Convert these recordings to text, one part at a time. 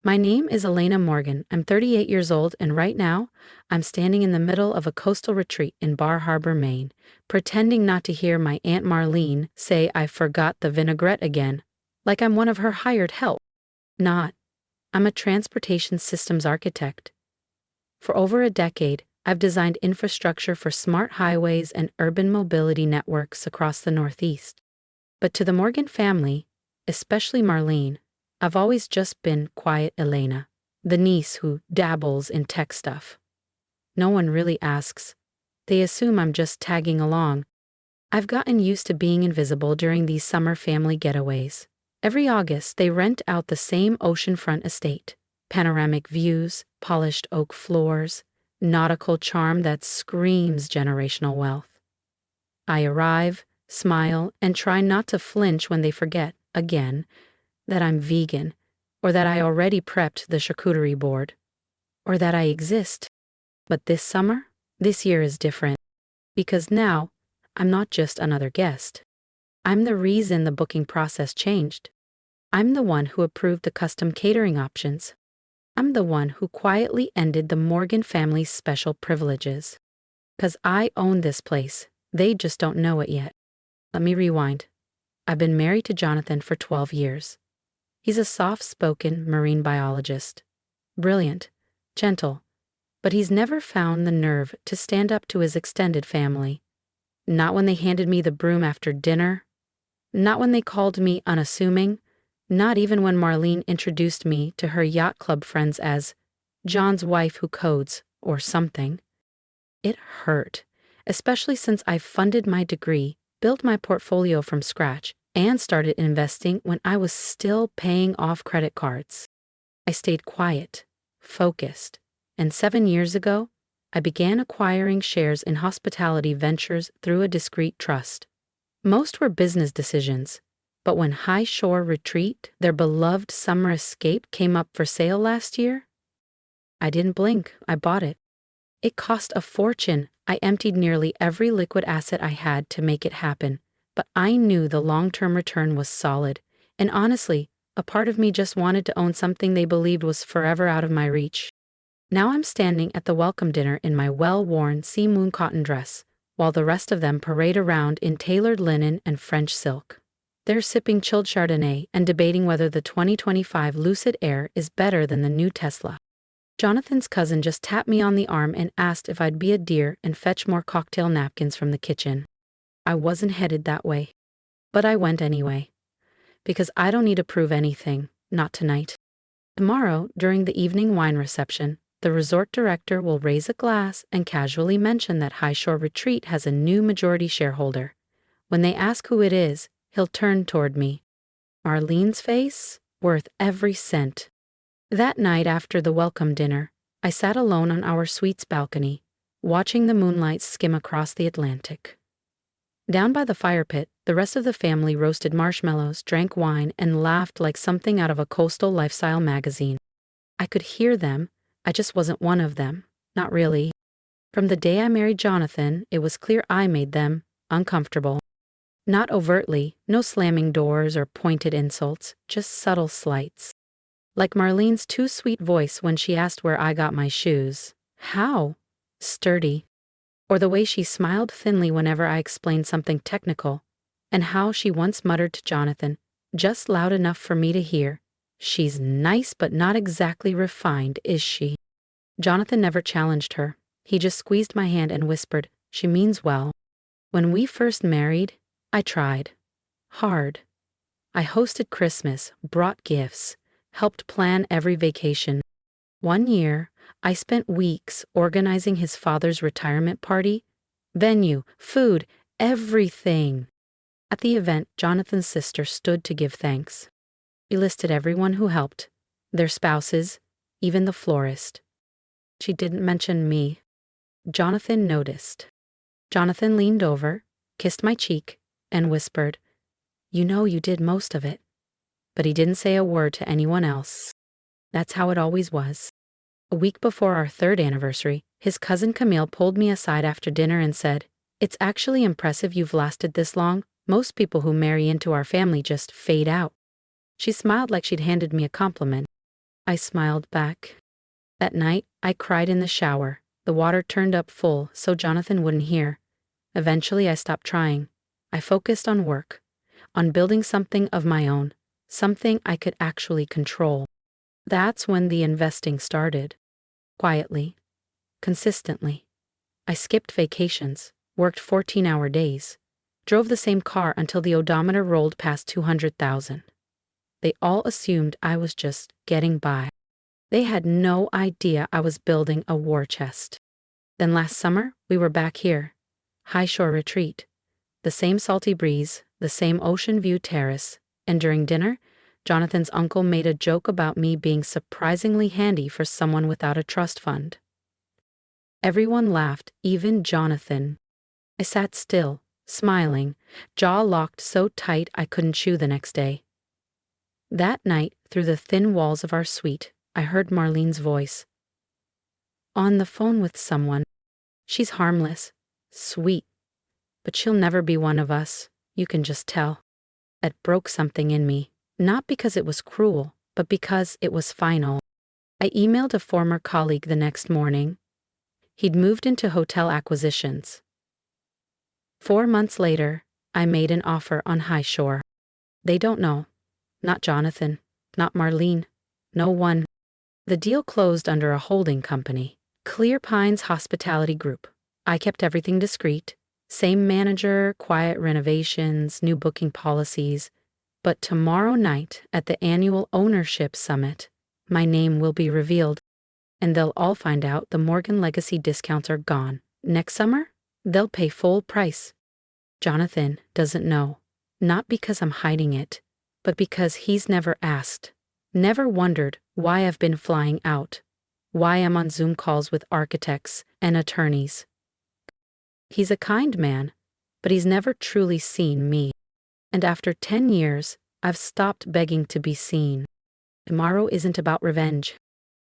My name is Elena Morgan. I'm 38 years old, and right now, I'm standing in the middle of a coastal retreat in Bar Harbor, Maine, pretending not to hear my Aunt Marlene say I forgot the vinaigrette again, like I'm one of her hired help. Not. I'm a transportation systems architect. For over a decade, I've designed infrastructure for smart highways and urban mobility networks across the Northeast. But to the Morgan family, especially Marlene, I've always just been quiet Elena, the niece who dabbles in tech stuff. No one really asks. They assume I'm just tagging along. I've gotten used to being invisible during these summer family getaways. Every August, they rent out the same oceanfront estate. Panoramic views, polished oak floors, nautical charm that screams generational wealth. I arrive, smile, and try not to flinch when they forget, again, that I'm vegan, or that I already prepped the charcuterie board, or that I exist. But this year is different, because now, I'm not just another guest. I'm the reason the booking process changed. I'm the one who approved the custom catering options. I'm the one who quietly ended the Morgan family's special privileges. 'Cause I own this place, they just don't know it yet. Let me rewind. I've been married to Jonathan for 12 years. He's a soft-spoken marine biologist. Brilliant, gentle, but he's never found the nerve to stand up to his extended family. Not when they handed me the broom after dinner. Not when they called me unassuming. Not even when Marlene introduced me to her yacht club friends as John's wife who codes, or something. It hurt, especially since I funded my degree, built my portfolio from scratch, and started investing when I was still paying off credit cards. I stayed quiet, focused, and 7 years ago, I began acquiring shares in hospitality ventures through a discreet trust. Most were business decisions, but when High Shore Retreat, their beloved summer escape, came up for sale last year, I didn't blink, I bought it. It cost a fortune. I emptied nearly every liquid asset I had to make it happen. But I knew the long-term return was solid, and honestly, a part of me just wanted to own something they believed was forever out of my reach. Now I'm standing at the welcome dinner in my well-worn sea moon cotton dress, while the rest of them parade around in tailored linen and French silk. They're sipping chilled Chardonnay and debating whether the 2025 Lucid Air is better than the new Tesla. Jonathan's cousin just tapped me on the arm and asked if I'd be a dear and fetch more cocktail napkins from the kitchen. I wasn't headed that way. But I went anyway. Because I don't need to prove anything, not tonight. Tomorrow, during the evening wine reception, the resort director will raise a glass and casually mention that High Shore Retreat has a new majority shareholder. When they ask who it is, he'll turn toward me. Marlene's face? Worth every cent. That night after the welcome dinner, I sat alone on our suite's balcony, watching the moonlight skim across the Atlantic. Down by the fire pit, the rest of the family roasted marshmallows, drank wine, and laughed like something out of a coastal lifestyle magazine. I could hear them, I just wasn't one of them, not really. From the day I married Jonathan, it was clear I made them uncomfortable. Not overtly, no slamming doors or pointed insults, just subtle slights. Like Marlene's too sweet voice when she asked where I got my shoes. How? Sturdy. Or the way she smiled thinly whenever I explained something technical, and how she once muttered to Jonathan, just loud enough for me to hear, "She's nice but not exactly refined, is she?" Jonathan never challenged her. He just squeezed my hand and whispered, "She means well." When we first married, I tried. Hard. I hosted Christmas, brought gifts, helped plan every vacation. One year, I spent weeks organizing his father's retirement party, venue, food, everything. At the event, Jonathan's sister stood to give thanks. She listed everyone who helped, their spouses, even the florist. She didn't mention me. Jonathan noticed. Jonathan leaned over, kissed my cheek, and whispered, "You know you did most of it." But he didn't say a word to anyone else. That's how it always was. A week before our 3rd anniversary, his cousin Camille pulled me aside after dinner and said, "It's actually impressive you've lasted this long. Most people who marry into our family just fade out." She smiled like she'd handed me a compliment. I smiled back. That night, I cried in the shower. The water turned up full so Jonathan wouldn't hear. Eventually, I stopped trying. I focused on work, on building something of my own, something I could actually control. That's when the investing started. Quietly, consistently. I skipped vacations, worked 14-hour days, drove the same car until the odometer rolled past 200,000. They all assumed I was just getting by. They had no idea I was building a war chest. Then last summer, we were back here. High shore retreat. The same salty breeze, the same ocean view terrace, and during dinner, Jonathan's uncle made a joke about me being surprisingly handy for someone without a trust fund. Everyone laughed, even Jonathan. I sat still, smiling, jaw locked so tight I couldn't chew the next day. That night, through the thin walls of our suite, I heard Marlene's voice. On the phone with someone. She's harmless, sweet, but she'll never be one of us, you can just tell. That broke something in me, not because it was cruel, but because it was final. I emailed a former colleague the next morning. He'd moved into hotel acquisitions. 4 months later, I made an offer on High Shore. They don't know. Not Jonathan, not Marlene, no one. The deal closed under a holding company, Clear Pines Hospitality Group. I kept everything discreet. Same manager, quiet renovations, new booking policies. But tomorrow night at the annual ownership summit, my name will be revealed. And they'll all find out the Morgan legacy discounts are gone. Next summer, they'll pay full price. Jonathan doesn't know. Not because I'm hiding it, but because he's never asked. Never wondered why I've been flying out. Why I'm on Zoom calls with architects and attorneys. He's a kind man, but he's never truly seen me. And after 10 years, I've stopped begging to be seen. Tomorrow isn't about revenge.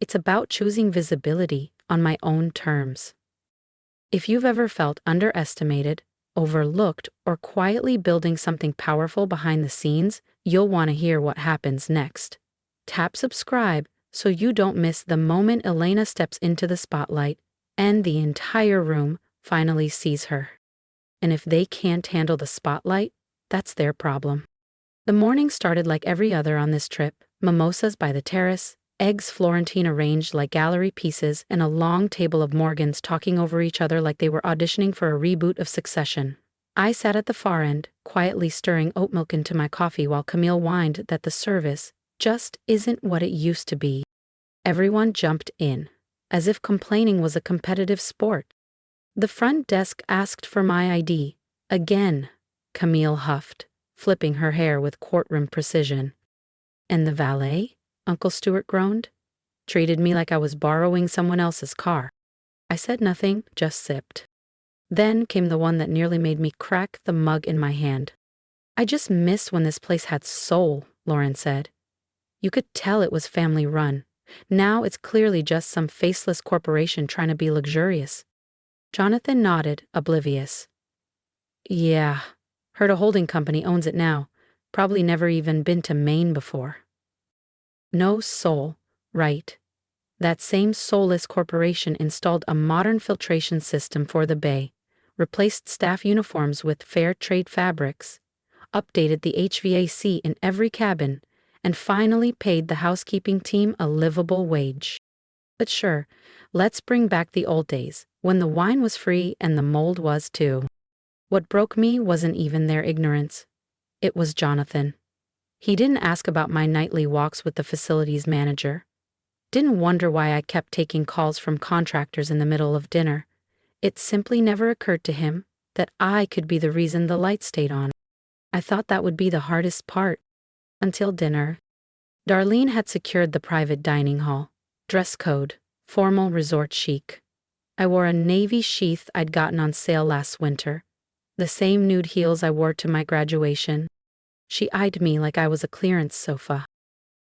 It's about choosing visibility on my own terms. If you've ever felt underestimated, overlooked, or quietly building something powerful behind the scenes, you'll want to hear what happens next. Tap subscribe so you don't miss the moment Elena steps into the spotlight and the entire room finally sees her. And if they can't handle the spotlight, that's their problem. The morning started like every other on this trip, mimosas by the terrace, eggs Florentine arranged like gallery pieces, and a long table of Morgans talking over each other like they were auditioning for a reboot of Succession. I sat at the far end, quietly stirring oat milk into my coffee while Camille whined that the service just isn't what it used to be. Everyone jumped in, as if complaining was a competitive sport. The front desk asked for my ID. Again, Camille huffed, flipping her hair with courtroom precision. And the valet? Uncle Stuart groaned. Treated me like I was borrowing someone else's car. I said nothing, just sipped. Then came the one that nearly made me crack the mug in my hand. I just miss when this place had soul, Lauren said. You could tell it was family run. Now it's clearly just some faceless corporation trying to be luxurious. Jonathan nodded, oblivious. Yeah, heard a holding company owns it now. Probably never even been to Maine before. No soul, right. That same soulless corporation installed a modern filtration system for the bay, replaced staff uniforms with fair trade fabrics, updated the HVAC in every cabin, and finally paid the housekeeping team a livable wage. But sure, let's bring back the old days, when the wine was free and the mold was too. What broke me wasn't even their ignorance. It was Jonathan. He didn't ask about my nightly walks with the facilities manager. Didn't wonder why I kept taking calls from contractors in the middle of dinner. It simply never occurred to him that I could be the reason the lights stayed on. I thought that would be the hardest part. Until dinner. Darlene had secured the private dining hall. Dress code, formal resort chic. I wore a navy sheath I'd gotten on sale last winter. The same nude heels I wore to my graduation. She eyed me like I was a clearance sofa.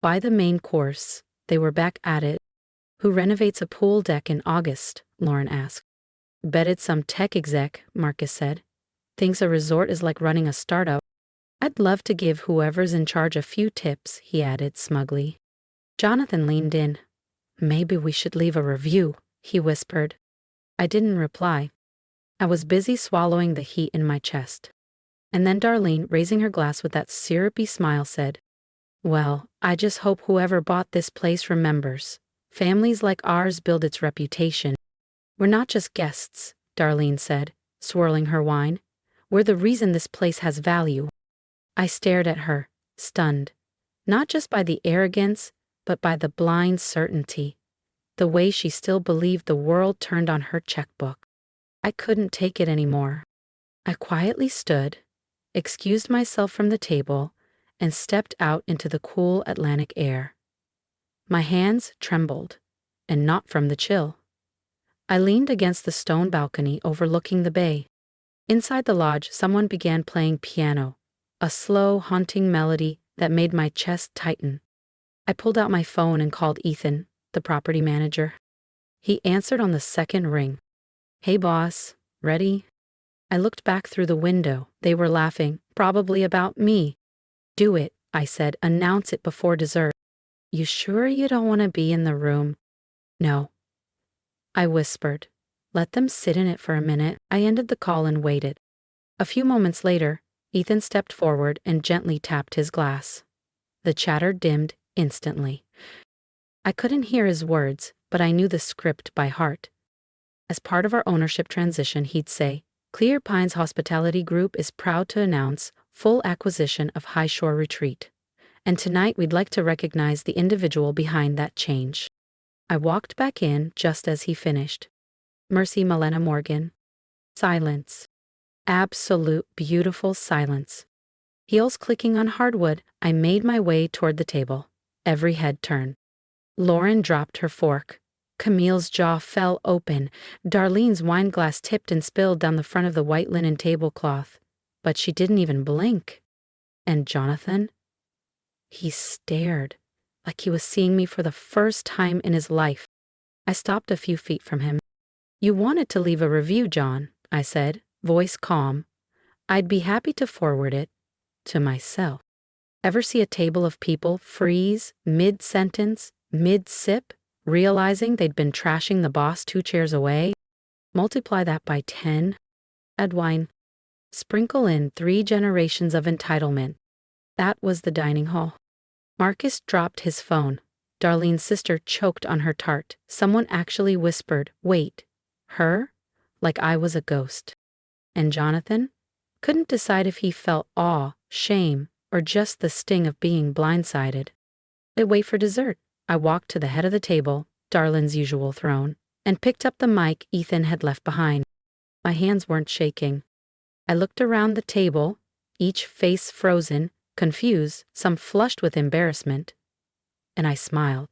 By the main course, they were back at it. Who renovates a pool deck in August? Lauren asked. Bet it's some tech exec, Marcus said. Thinks a resort is like running a startup. I'd love to give whoever's in charge a few tips, he added smugly. Jonathan leaned in. Maybe we should leave a review, he whispered. I didn't reply. I was busy swallowing the heat in my chest. And then Darlene, raising her glass with that syrupy smile, said, "Well, I just hope whoever bought this place remembers. Families like ours build its reputation." "We're not just guests," Darlene said, swirling her wine. "We're the reason this place has value." I stared at her, stunned, not just by the arrogance, but by the blind certainty, the way she still believed the world turned on her checkbook. I couldn't take it anymore. I quietly stood, excused myself from the table, and stepped out into the cool Atlantic air. My hands trembled, and not from the chill. I leaned against the stone balcony overlooking the bay. Inside the lodge, someone began playing piano, a slow, haunting melody that made my chest tighten. I pulled out my phone and called Ethan, the property manager. He answered on the second ring. "Hey boss, ready?" I looked back through the window. They were laughing, probably about me. "Do it," I said. "Announce it before dessert." "You sure you don't want to be in the room?" "No," I whispered. "Let them sit in it for a minute." I ended the call and waited. A few moments later, Ethan stepped forward and gently tapped his glass. The chatter dimmed instantly. I couldn't hear his words, but I knew the script by heart. As part of our ownership transition, he'd say, "Clear Pines Hospitality Group is proud to announce full acquisition of High Shore Retreat. And tonight we'd like to recognize the individual behind that change." I walked back in just as he finished. "Mercy, Elena Morgan." Silence. Absolute beautiful silence. Heels clicking on hardwood, I made my way toward the table. Every head turned. Lauren dropped her fork. Camille's jaw fell open. Darlene's wineglass tipped and spilled down the front of the white linen tablecloth. But she didn't even blink. And Jonathan? He stared, like he was seeing me for the first time in his life. I stopped a few feet from him. "You wanted to leave a review, John," I said, voice calm. "I'd be happy to forward it to myself." Ever see a table of people freeze mid-sentence, mid-sip, realizing they'd been trashing the boss 2 chairs away? Multiply that by 10. Add wine. Sprinkle in 3 generations of entitlement. That was the dining hall. Marcus dropped his phone. Darlene's sister choked on her tart. Someone actually whispered, "Wait, her?" Like I was a ghost. And Jonathan? Couldn't decide if he felt awe, shame, or just the sting of being blindsided. I wait for dessert. I walked to the head of the table, Darlene's usual throne, and picked up the mic Ethan had left behind. My hands weren't shaking. I looked around the table, each face frozen, confused, some flushed with embarrassment, and I smiled.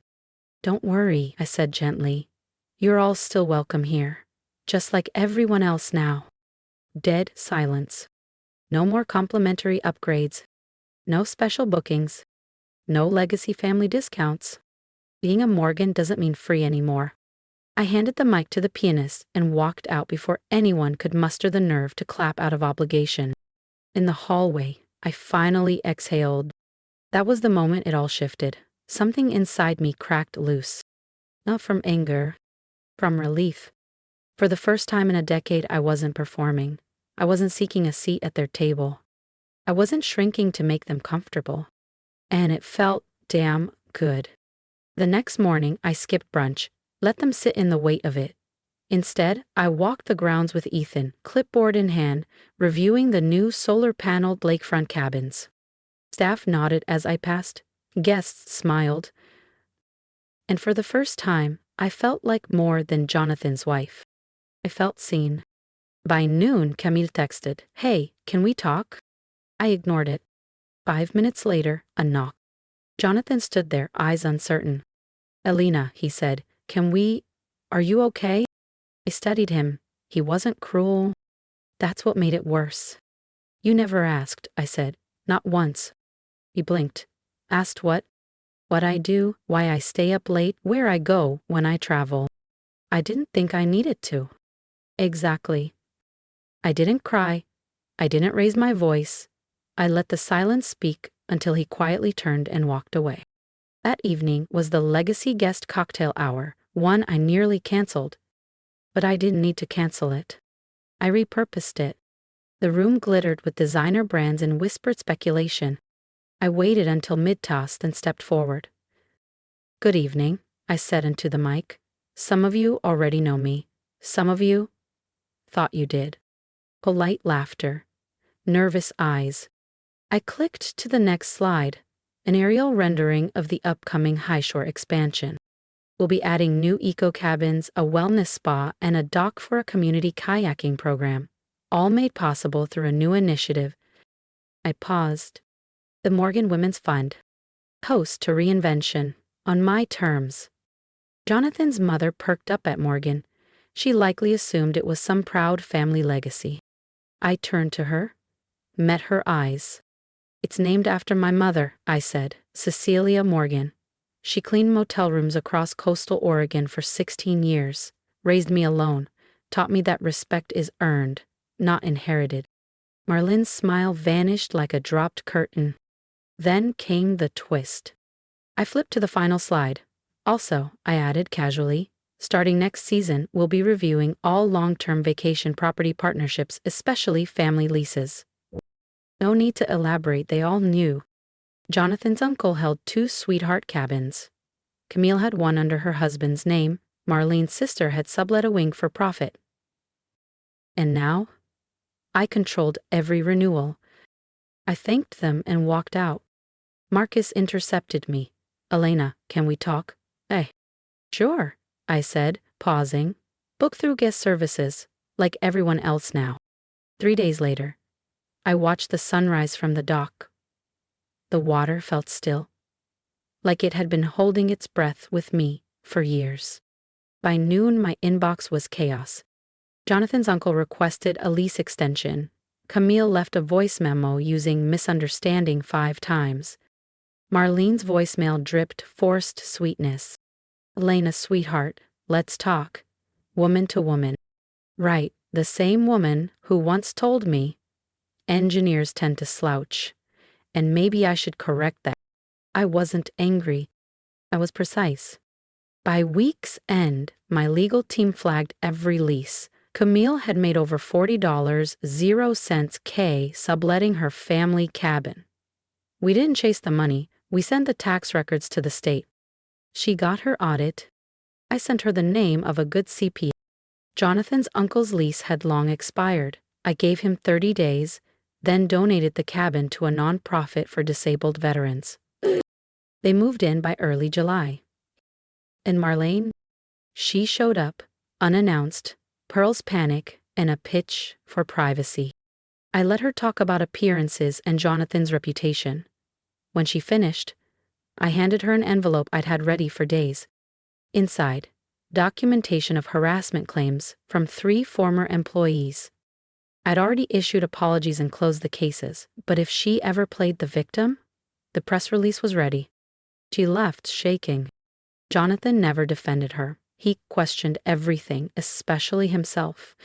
"Don't worry," I said gently. "You're all still welcome here, just like everyone else now." Dead silence. No more complimentary upgrades. No special bookings. No legacy family discounts. Being a Morgan doesn't mean free anymore. I handed the mic to the pianist and walked out before anyone could muster the nerve to clap out of obligation. In the hallway, I finally exhaled. That was the moment it all shifted. Something inside me cracked loose. Not from anger, from relief. For the first time in a decade, I wasn't performing. I wasn't seeking a seat at their table. I wasn't shrinking to make them comfortable. And it felt damn good. The next morning, I skipped brunch, let them sit in the weight of it. Instead, I walked the grounds with Ethan, clipboard in hand, reviewing the new solar-paneled lakefront cabins. Staff nodded as I passed. Guests smiled. And for the first time, I felt like more than Jonathan's wife. I felt seen. By noon, Camille texted, "Hey, can we talk?" I ignored it. 5 minutes later, a knock. Jonathan stood there, eyes uncertain. "Elena," he said, "are you okay?" I studied him. He wasn't cruel. That's what made it worse. "You never asked," I said. "Not once." He blinked. "Asked what? What I do, why I stay up late, where I go when I travel." I didn't think I needed to. Exactly. I didn't cry. I didn't raise my voice. I let the silence speak until he quietly turned and walked away. That evening was the legacy guest cocktail hour, one I nearly canceled. But I didn't need to cancel it. I repurposed it. The room glittered with designer brands and whispered speculation. I waited until mid-toss, then stepped forward. "Good evening," I said into the mic. "Some of you already know me. Some of you thought you did." Polite laughter. Nervous eyes. I clicked to the next slide, an aerial rendering of the upcoming Highshore expansion. We'll be adding new eco-cabins, a wellness spa, and a dock for a community kayaking program, all made possible through a new initiative. I paused. The Morgan Women's Fund. Host to reinvention, on my terms. Jonathan's mother perked up at Morgan. She likely assumed it was some proud family legacy. I turned to her, met her eyes. "It's named after my mother," I said, "Cecilia Morgan. She cleaned motel rooms across coastal Oregon for 16 years, raised me alone, taught me that respect is earned, not inherited." Marlene's smile vanished like a dropped curtain. Then came the twist. I flipped to the final slide. "Also," I added casually, "starting next season, we'll be reviewing all long-term vacation property partnerships, especially family leases." No need to elaborate, they all knew. Jonathan's uncle held 2 sweetheart cabins. Camille had one under her husband's name. Marlene's sister had sublet a wing for profit. And now, I controlled every renewal. I thanked them and walked out. Marcus intercepted me. "Elena, can we talk?" "Eh." "Sure," I said, pausing. "Book through guest services, like everyone else now." 3 days later, I watched the sunrise from the dock. The water felt still, like it had been holding its breath with me for years. By noon, my inbox was chaos. Jonathan's uncle requested a lease extension. Camille left a voice memo using misunderstanding 5 times. Marlene's voicemail dripped forced sweetness. "Elena, sweetheart, let's talk. Woman to woman." Right, the same woman who once told me, "Engineers tend to slouch, and maybe I should correct that." I wasn't angry. I was precise. By week's end, my legal team flagged every lease. Camille had made over $40.00 K subletting her family cabin. We didn't chase the money, we sent the tax records to the state. She got her audit. I sent her the name of a good CPA. Jonathan's uncle's lease had long expired. I gave him 30 days, then donated the cabin to a nonprofit for disabled veterans. They moved in by early July. And Marlene? She showed up, unannounced, Pearl's panic, and a pitch for privacy. I let her talk about appearances and Jonathan's reputation. When she finished, I handed her an envelope I'd had ready for days. Inside, documentation of harassment claims from 3 former employees. I'd already issued apologies and closed the cases, but if she ever played the victim, the press release was ready. She left shaking. Jonathan never defended her. He questioned everything, especially himself.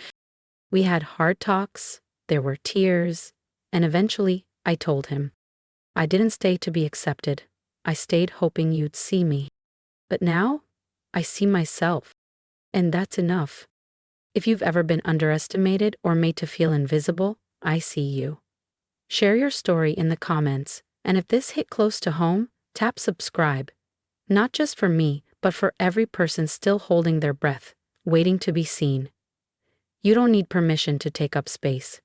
We had hard talks, there were tears, and eventually I told him. I didn't stay to be accepted. I stayed hoping you'd see me. But now, I see myself. And that's enough. If you've ever been underestimated or made to feel invisible, I see you. Share your story in the comments, and if this hit close to home, tap subscribe. Not just for me, but for every person still holding their breath, waiting to be seen. You don't need permission to take up space.